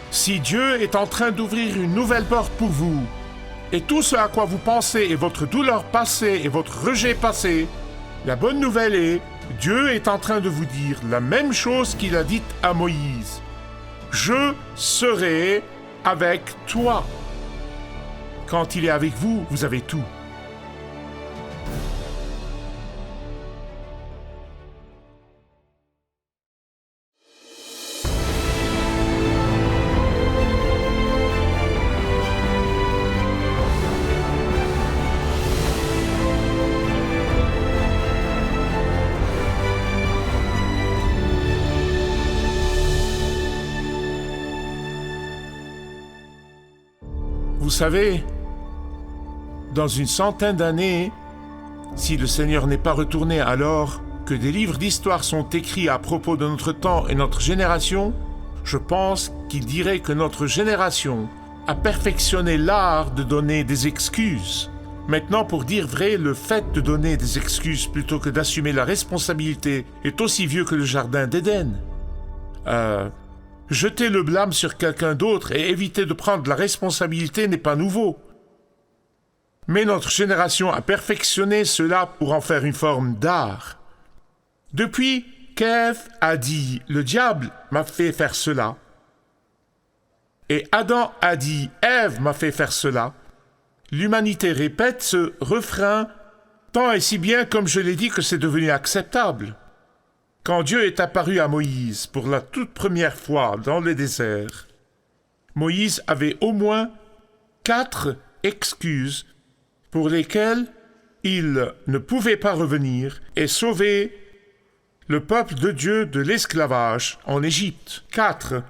Si Dieu est en train d'ouvrir une nouvelle porte pour vous, et tout ce à quoi vous pensez est votre douleur passée et votre rejet passé, la bonne nouvelle est, Dieu est en train de vous dire la même chose qu'il a dite à Moïse. Je serai avec toi. Quand il est avec vous, vous avez tout. Vous savez, dans une centaine d'années, si le Seigneur n'est pas retourné alors que des livres d'histoire sont écrits à propos de notre temps et notre génération, je pense qu'il dirait que notre génération a perfectionné l'art de donner des excuses. Maintenant, pour dire vrai, le fait de donner des excuses plutôt que d'assumer la responsabilité est aussi vieux que le jardin d'Éden. Jeter le blâme sur quelqu'un d'autre et éviter de prendre la responsabilité n'est pas nouveau. Mais notre génération a perfectionné cela pour en faire une forme d'art. Depuis qu'Ève a dit « Le diable m'a fait faire cela » et Adam a dit « Ève m'a fait faire cela », l'humanité répète ce refrain tant et si bien comme je l'ai dit que c'est devenu acceptable. Quand Dieu est apparu à Moïse pour la toute première fois dans le désert, Moïse avait au moins 4 excuses pour lesquelles il ne pouvait pas revenir et sauver le peuple de Dieu de l'esclavage en Égypte. 4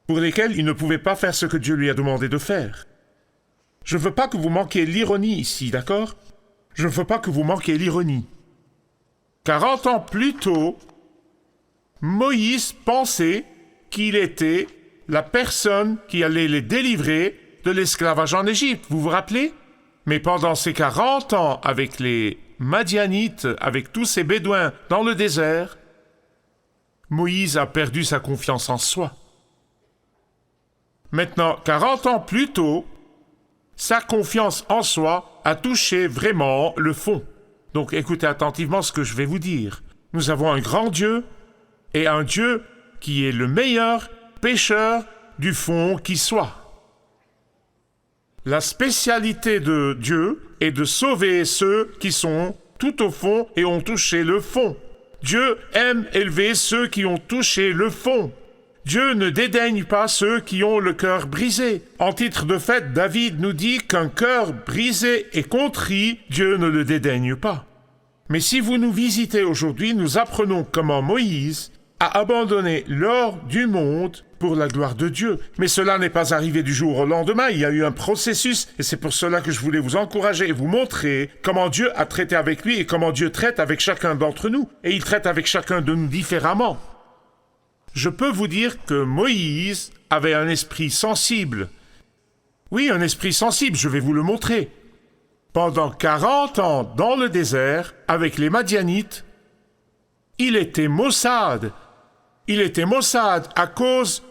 pour lesquelles il ne pouvait pas faire ce que Dieu lui a demandé de faire. Je ne veux pas que vous manquiez l'ironie ici, d'accord? Je ne veux pas que vous manquiez l'ironie. 40 ans plus tôt, Moïse pensait qu'il était la personne qui allait les délivrer de l'esclavage en Égypte, vous vous rappelez? Mais pendant ces 40 ans, avec les Madianites, avec tous ces Bédouins dans le désert, Moïse a perdu sa confiance en soi. Maintenant, 40 ans plus tôt, sa confiance en soi a touché vraiment le fond. Donc écoutez attentivement ce que je vais vous dire. Nous avons un grand Dieu et un Dieu qui est le meilleur pêcheur du fond qui soit. La spécialité de Dieu est de sauver ceux qui sont tout au fond et ont touché le fond. Dieu aime élever ceux qui ont touché le fond. Dieu ne dédaigne pas ceux qui ont le cœur brisé. En titre de fait, David nous dit qu'un cœur brisé et contrit, Dieu ne le dédaigne pas. Mais si vous nous visitez aujourd'hui, nous apprenons comment Moïse a abandonné l'or du monde pour la gloire de Dieu. Mais cela n'est pas arrivé du jour au lendemain, il y a eu un processus, et c'est pour cela que je voulais vous encourager et vous montrer comment Dieu a traité avec lui et comment Dieu traite avec chacun d'entre nous. Et il traite avec chacun de nous différemment. Je peux vous dire que Moïse avait un esprit sensible. Oui, un esprit sensible, je vais vous le montrer. Pendant 40 ans dans le désert, avec les Madianites, il était maussade. Il était maussade à cause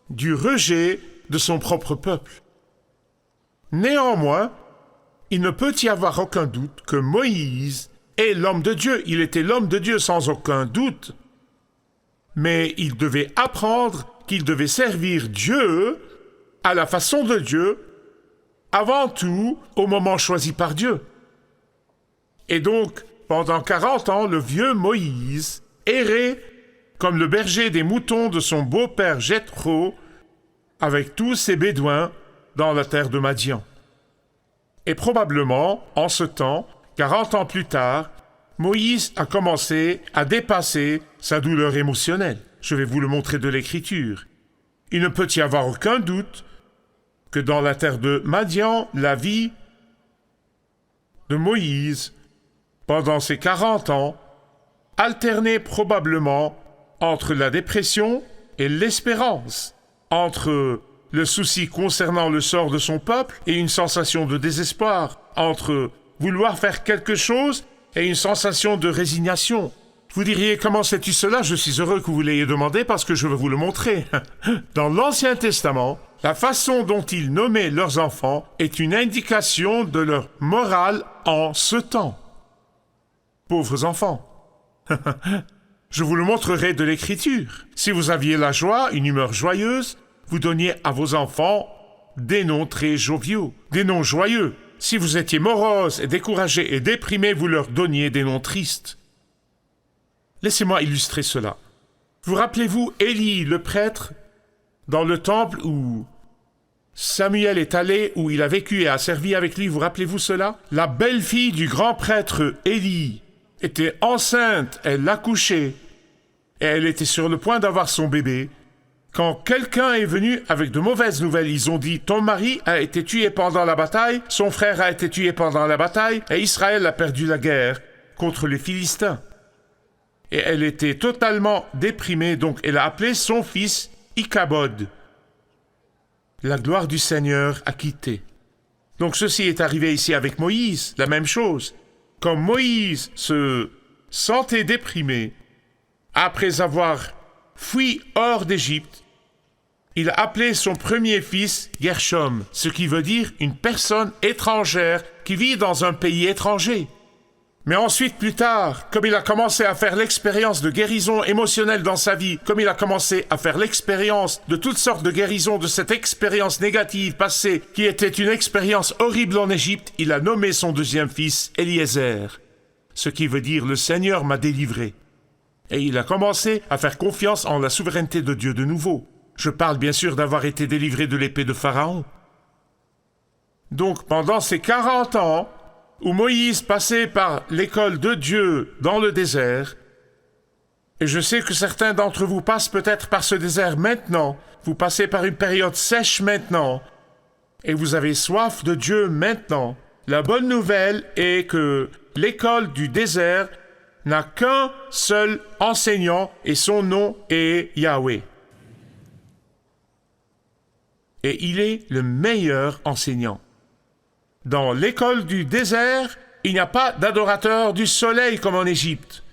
du rejet de son propre peuple. Néanmoins, il ne peut y avoir aucun doute que Moïse est l'homme de Dieu. Il était l'homme de Dieu sans aucun doute. Mais il devait apprendre qu'il devait servir Dieu à la façon de Dieu, avant tout au moment choisi par Dieu. Et donc, pendant 40 ans, le vieux Moïse errait comme le berger des moutons de son beau-père Jéthro avec tous ses Bédouins dans la terre de Madian. Et probablement, en ce temps, 40 ans plus tard, Moïse a commencé à dépasser sa douleur émotionnelle. Je vais vous le montrer de l'Écriture. Il ne peut y avoir aucun doute que dans la terre de Madian, la vie de Moïse, pendant ces 40 ans, alternait probablement entre la dépression et l'espérance, entre le souci concernant le sort de son peuple et une sensation de désespoir, entre vouloir faire quelque chose et une sensation de résignation. Vous diriez, comment sais-tu cela? Je suis heureux que vous l'ayez demandé parce que je veux vous le montrer. Dans l'Ancien Testament, la façon dont ils nommaient leurs enfants est une indication de leur morale en ce temps. Pauvres enfants. Je vous le montrerai de l'Écriture. Si vous aviez la joie, une humeur joyeuse, vous donniez à vos enfants des noms très joviaux, des noms joyeux. Si vous étiez morose et découragé et déprimé, vous leur donniez des noms tristes. Laissez-moi illustrer cela. Vous rappelez-vous Élie, le prêtre, dans le temple où Samuel est allé, où il a vécu et a servi avec lui, vous rappelez-vous cela? La belle-fille du grand prêtre Élie était enceinte, elle l'accouchait, et elle était sur le point d'avoir son bébé. Quand quelqu'un est venu avec de mauvaises nouvelles, ils ont dit « Ton mari a été tué pendant la bataille, son frère a été tué pendant la bataille, et Israël a perdu la guerre contre les Philistins. » Et elle était totalement déprimée, donc elle a appelé son fils Ichabod. La gloire du Seigneur a quitté. Donc ceci est arrivé ici avec Moïse, la même chose. Quand Moïse se sentait déprimé, après avoir fui hors d'Égypte, il a appelé son premier fils Gershom, ce qui veut dire une personne étrangère qui vit dans un pays étranger. Mais ensuite, plus tard, comme il a commencé à faire l'expérience de guérison émotionnelle dans sa vie, comme il a commencé à faire l'expérience de toutes sortes de guérisons de cette expérience négative passée, qui était une expérience horrible en Égypte, il a nommé son deuxième fils Eliezer, ce qui veut dire « le Seigneur m'a délivré ». Et il a commencé à faire confiance en la souveraineté de Dieu de nouveau. Je parle bien sûr d'avoir été délivré de l'épée de Pharaon. Donc, pendant ces 40 ans, où Moïse passait par l'école de Dieu dans le désert, et je sais que certains d'entre vous passent peut-être par ce désert maintenant, vous passez par une période sèche maintenant, et vous avez soif de Dieu maintenant. La bonne nouvelle est que l'école du désert n'a qu'un seul enseignant, et son nom est Yahweh. Et il est le meilleur enseignant. Dans l'école du désert, il n'y a pas d'adorateur du soleil comme en Égypte.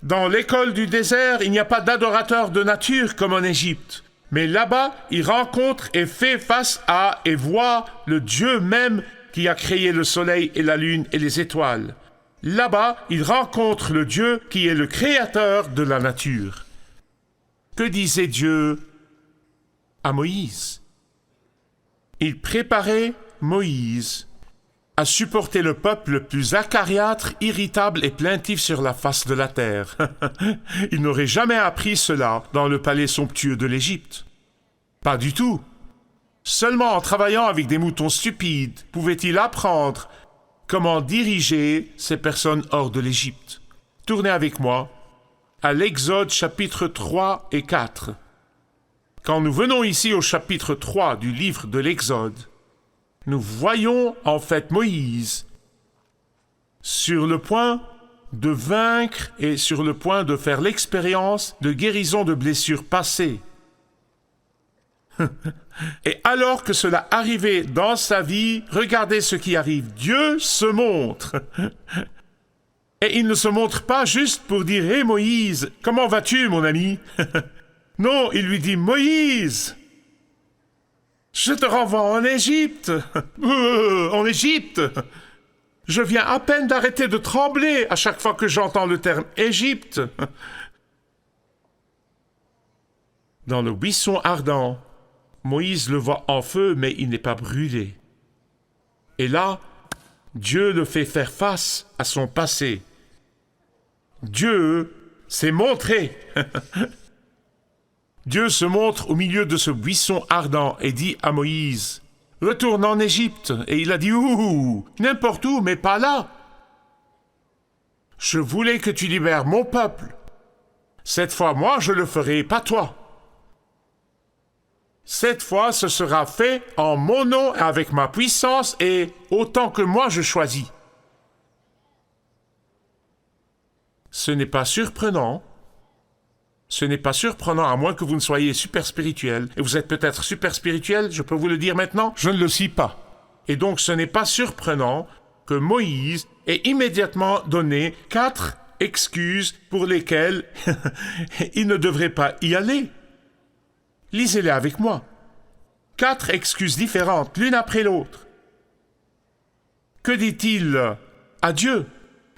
Dans l'école du désert, il n'y a pas d'adorateur de nature comme en Égypte. Mais là-bas, il rencontre et fait face à et voit le Dieu même qui a créé le soleil et la lune et les étoiles. Là-bas, il rencontre le Dieu qui est le créateur de la nature. Que disait Dieu à Moïse? Il préparait Moïse à supporter le peuple le plus acariâtre, irritable et plaintif sur la face de la terre. Il n'aurait jamais appris cela dans le palais somptueux de l'Égypte. Pas du tout. Seulement en travaillant avec des moutons stupides pouvait-il apprendre comment diriger ces personnes hors de l'Égypte. Tournez avec moi à l'Exode chapitre 3 et 4. Quand nous venons ici au chapitre 3 du livre de l'Exode, nous voyons en fait Moïse sur le point de vaincre et sur le point de faire l'expérience de guérison de blessures passées. Et alors que cela arrivait dans sa vie, regardez ce qui arrive. Dieu se montre. Et il ne se montre pas juste pour dire « Hé Moïse, comment vas-tu mon ami ?» Non, il lui dit « Moïse, je te renvoie en Égypte. En Égypte. Je viens à peine d'arrêter de trembler à chaque fois que j'entends le terme Égypte. » Dans le buisson ardent, Moïse le voit en feu, mais il n'est pas brûlé. Et là, Dieu le fait faire face à son passé. Dieu s'est montré. Dieu se montre au milieu de ce buisson ardent et dit à Moïse, « Retourne en Égypte. » Et il a dit, « Ouh, n'importe où, mais pas là. Je voulais que tu libères mon peuple. Cette fois, moi, je le ferai, pas toi. Cette fois, ce sera fait en mon nom, avec ma puissance et autant que moi je choisis. » Ce n'est pas surprenant. Ce n'est pas surprenant, à moins que vous ne soyez super spirituel. Et vous êtes peut-être super spirituel, je peux vous le dire maintenant, je ne le suis pas. Et donc ce n'est pas surprenant que Moïse ait immédiatement donné 4 excuses pour lesquelles il ne devrait pas y aller. Lisez-les avec moi. 4 excuses différentes, l'une après l'autre. Que dit-il à Dieu?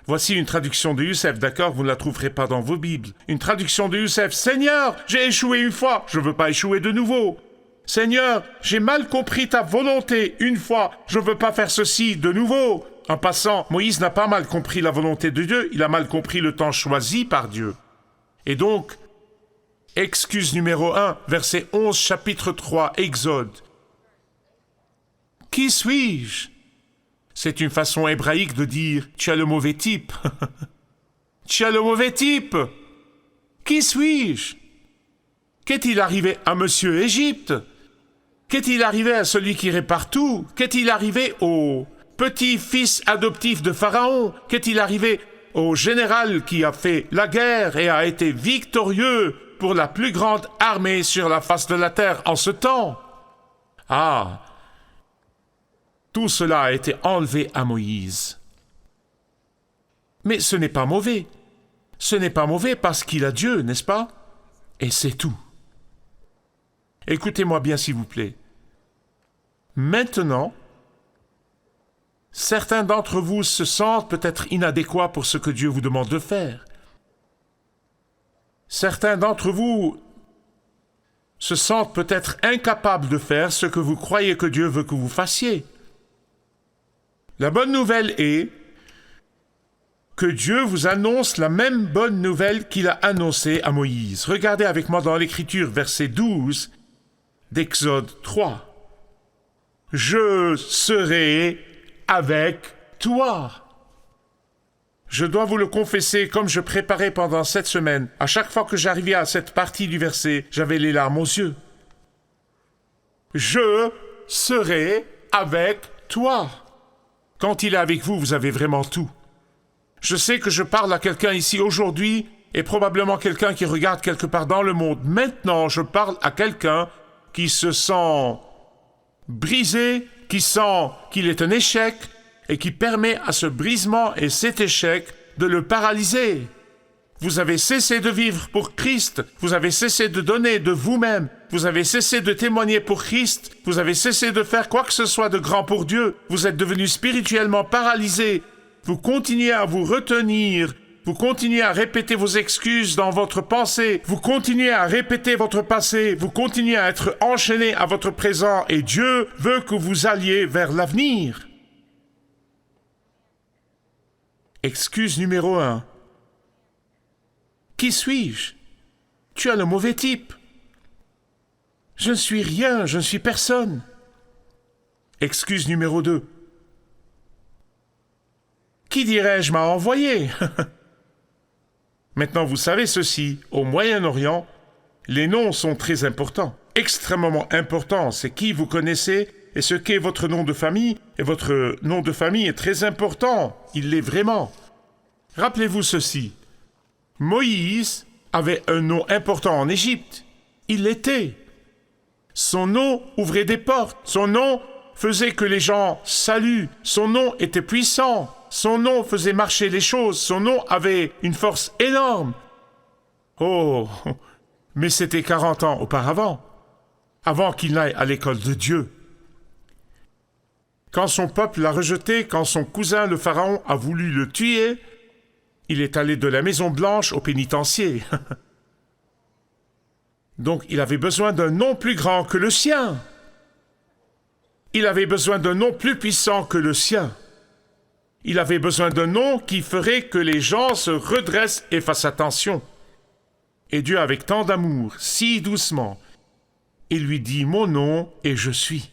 Voici une traduction de Youssef, d'accord? Vous ne la trouverez pas dans vos Bibles. Une traduction de Youssef. « Seigneur, j'ai échoué une fois, je ne veux pas échouer de nouveau. Seigneur, j'ai mal compris ta volonté une fois, je ne veux pas faire ceci de nouveau. » En passant, Moïse n'a pas mal compris la volonté de Dieu, il a mal compris le temps choisi par Dieu. Et donc, excuse numéro 1, verset 11, chapitre 3, Exode. « Qui suis-je » C'est une façon hébraïque de dire « tu as le mauvais type ». Tu as le mauvais type. Qui suis-je? Qu'est-il arrivé à Monsieur Égypte? Qu'est-il arrivé à celui qui répare tout? Qu'est-il arrivé au petit-fils adoptif de Pharaon? Qu'est-il arrivé au général qui a fait la guerre et a été victorieux pour la plus grande armée sur la face de la terre en ce temps? Ah! Tout cela a été enlevé à Moïse. Mais ce n'est pas mauvais. Ce n'est pas mauvais parce qu'il a Dieu, n'est-ce pas? Et c'est tout. Écoutez-moi bien, s'il vous plaît. Maintenant, certains d'entre vous se sentent peut-être inadéquats pour ce que Dieu vous demande de faire. Certains d'entre vous se sentent peut-être incapables de faire ce que vous croyez que Dieu veut que vous fassiez. La bonne nouvelle est que Dieu vous annonce la même bonne nouvelle qu'il a annoncée à Moïse. Regardez avec moi dans l'Écriture, verset 12 d'Exode 3. « Je serai avec toi. » Je dois vous le confesser, comme je préparais pendant cette semaine, à chaque fois que j'arrivais à cette partie du verset, j'avais les larmes aux yeux. « Je serai avec toi. » Quand il est avec vous, vous avez vraiment tout. Je sais que je parle à quelqu'un ici aujourd'hui et probablement quelqu'un qui regarde quelque part dans le monde. Maintenant, je parle à quelqu'un qui se sent brisé, qui sent qu'il est un échec et qui permet à ce brisement et cet échec de le paralyser. Vous avez cessé de vivre pour Christ, vous avez cessé de donner de vous-même, vous avez cessé de témoigner pour Christ, vous avez cessé de faire quoi que ce soit de grand pour Dieu, vous êtes devenu spirituellement paralysé, vous continuez à vous retenir, vous continuez à répéter vos excuses dans votre pensée, vous continuez à répéter votre passé, vous continuez à être enchaîné à votre présent et Dieu veut que vous alliez vers l'avenir. Excuse numéro 1. Qui suis-je? Tu as le mauvais type. Je ne suis rien, je ne suis personne. Excuse numéro 2. Qui dirais-je m'a envoyé? Maintenant, vous savez ceci, au Moyen-Orient, les noms sont très importants, extrêmement importants. C'est qui vous connaissez et ce qu'est votre nom de famille. Et votre nom de famille est très important, il l'est vraiment. Rappelez-vous ceci. Moïse avait un nom important en Égypte. Il l'était. Son nom ouvrait des portes. Son nom faisait que les gens saluent. Son nom était puissant. Son nom faisait marcher les choses. Son nom avait une force énorme. Oh, mais c'était 40 ans auparavant, avant qu'il n'aille à l'école de Dieu. Quand son peuple l'a rejeté, quand son cousin le Pharaon a voulu le tuer, il est allé de la Maison Blanche au pénitencier. Donc, il avait besoin d'un nom plus grand que le sien. Il avait besoin d'un nom plus puissant que le sien. Il avait besoin d'un nom qui ferait que les gens se redressent et fassent attention. Et Dieu, avec tant d'amour, si doucement, il lui dit « Mon nom et je suis ».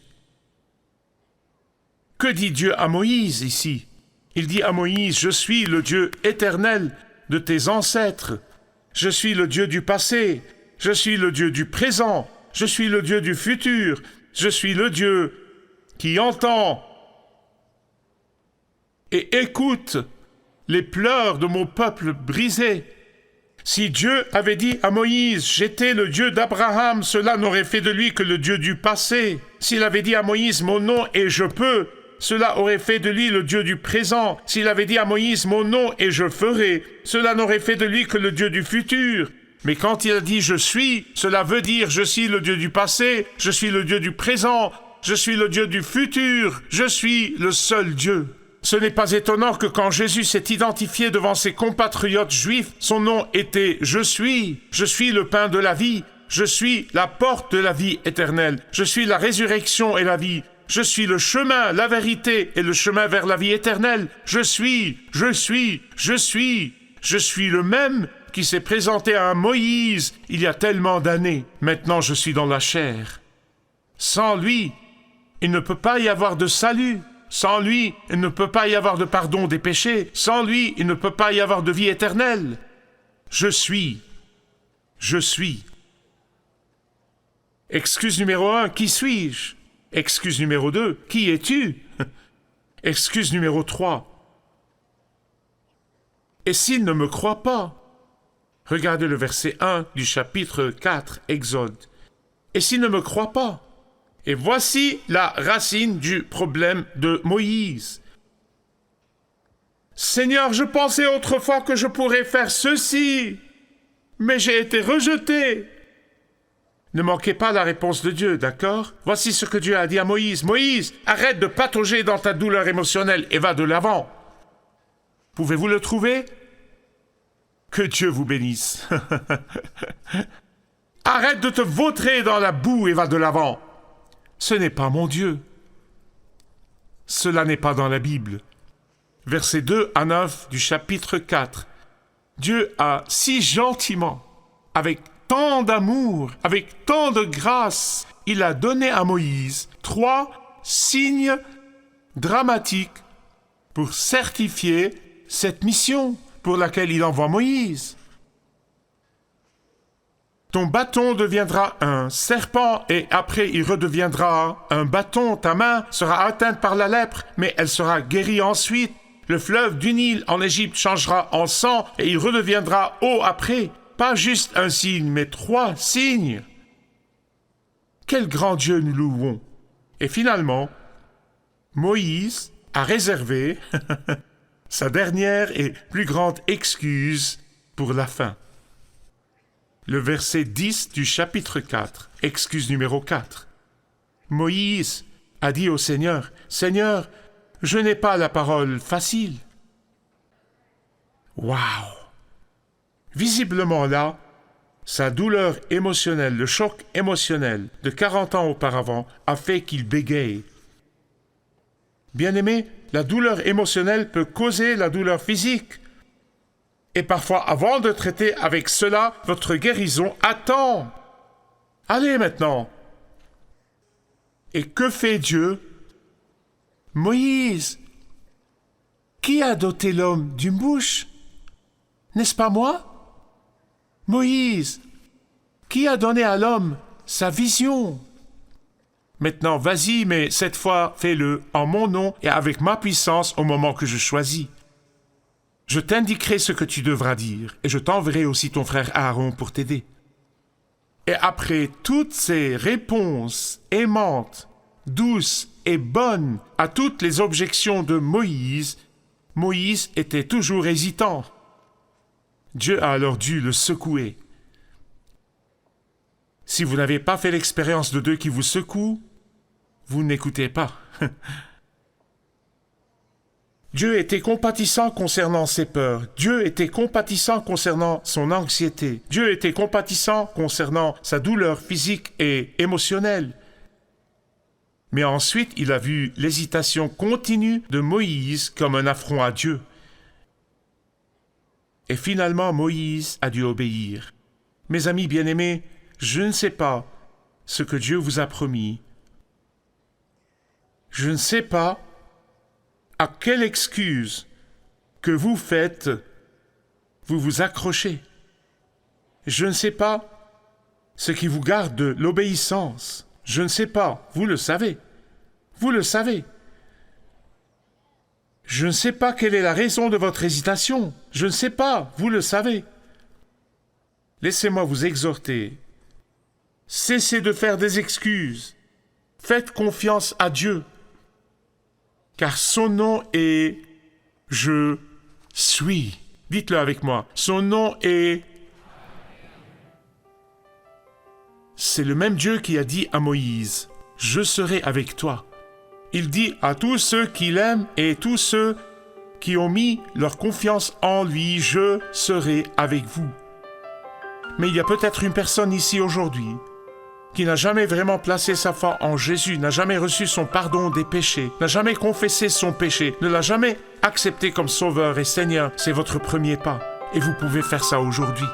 Que dit Dieu à Moïse ici? Il dit à Moïse, je suis le Dieu éternel de tes ancêtres. Je suis le Dieu du passé. Je suis le Dieu du présent. Je suis le Dieu du futur. Je suis le Dieu qui entend et écoute les pleurs de mon peuple brisé. Si Dieu avait dit à Moïse, j'étais le Dieu d'Abraham, cela n'aurait fait de lui que le Dieu du passé. S'il avait dit à Moïse, mon nom est je peux, cela aurait fait de lui le Dieu du présent. S'il avait dit à Moïse, mon nom et je ferai, cela n'aurait fait de lui que le Dieu du futur. Mais quand il a dit je suis, cela veut dire je suis le Dieu du passé, je suis le Dieu du présent, je suis le Dieu du futur, je suis le seul Dieu. Ce n'est pas étonnant que quand Jésus s'est identifié devant ses compatriotes juifs, son nom était « Je suis le pain de la vie, je suis la porte de la vie éternelle, je suis la résurrection et la vie, je suis le chemin, la vérité et le chemin vers la vie éternelle, je suis le même qui s'est présenté à un Moïse il y a tellement d'années. Maintenant je suis dans la chair. Sans lui, il ne peut pas y avoir de salut. Sans lui, il ne peut pas y avoir de pardon des péchés. Sans lui, il ne peut pas y avoir de vie éternelle. Je suis. Excuse numéro 1, qui suis-je? Excuse numéro 2, qui es-tu? Excuse numéro 3. Et s'il ne me croit pas? Regardez le verset 1 du chapitre 4, Exode. Et s'il ne me croit pas? Et voici la racine du problème de Moïse. Seigneur, je pensais autrefois que je pourrais faire ceci, mais j'ai été rejeté. Ne manquez pas la réponse de Dieu, d'accord? Voici ce que Dieu a dit à Moïse. Moïse, arrête de patauger dans ta douleur émotionnelle et va de l'avant. Pouvez-vous le trouver? Que Dieu vous bénisse. Arrête de te vautrer dans la boue et va de l'avant. Ce n'est pas mon Dieu. Cela n'est pas dans la Bible. Versets 2 à 9 du chapitre 4. Dieu a si gentiment, avec tant d'amour, avec tant de grâce, il a donné à Moïse 3 signes dramatiques pour certifier cette mission pour laquelle il envoie Moïse. Ton bâton deviendra un serpent et après il redeviendra un bâton. Ta main sera atteinte par la lèpre, mais elle sera guérie ensuite. Le fleuve du Nil en Égypte changera en sang et il redeviendra eau après. Pas juste un signe, mais 3 signes. Quel grand Dieu nous louons. Et finalement, Moïse a réservé sa dernière et plus grande excuse pour la fin. Le verset 10 du chapitre 4, excuse numéro 4. Moïse a dit au Seigneur, « Seigneur, je n'ai pas la parole facile. » Waouh! Visiblement là, sa douleur émotionnelle, le choc émotionnel de 40 ans auparavant a fait qu'il bégaye. Bien-aimé, la douleur émotionnelle peut causer la douleur physique. Et parfois, avant de traiter avec cela, votre guérison attend. Allez maintenant. Et que fait Dieu? Moïse, qui a doté l'homme d'une bouche? N'est-ce pas moi? Moïse, qui a donné à l'homme sa vision? Maintenant, vas-y, mais cette fois, fais-le en mon nom et avec ma puissance au moment que je choisis. Je t'indiquerai ce que tu devras dire, et je t'enverrai aussi ton frère Aaron pour t'aider. Et après toutes ces réponses aimantes, douces et bonnes à toutes les objections de Moïse, Moïse était toujours hésitant. Dieu a alors dû le secouer. Si vous n'avez pas fait l'expérience de Dieu qui vous secoue, vous n'écoutez pas. Dieu était compatissant concernant ses peurs. Dieu était compatissant concernant son anxiété. Dieu était compatissant concernant sa douleur physique et émotionnelle. Mais ensuite, il a vu l'hésitation continue de Moïse comme un affront à Dieu. Et finalement, Moïse a dû obéir. Mes amis bien-aimés, je ne sais pas ce que Dieu vous a promis. Je ne sais pas à quelle excuse que vous faites, vous vous accrochez. Je ne sais pas ce qui vous garde de l'obéissance. Je ne sais pas, vous le savez. Vous le savez. Je ne sais pas quelle est la raison de votre hésitation. Je ne sais pas, vous le savez. Laissez-moi vous exhorter. Cessez de faire des excuses. Faites confiance à Dieu, car son nom est « Je suis ». Dites-le avec moi. Son nom est... C'est le même Dieu qui a dit à Moïse « Je serai avec toi ». Il dit à tous ceux qui l'aiment et tous ceux qui ont mis leur confiance en lui « Je serai avec vous ». Mais il y a peut-être une personne ici aujourd'hui qui n'a jamais vraiment placé sa foi en Jésus, n'a jamais reçu son pardon des péchés, n'a jamais confessé son péché, ne l'a jamais accepté comme Sauveur et Seigneur. C'est votre premier pas et vous pouvez faire ça aujourd'hui.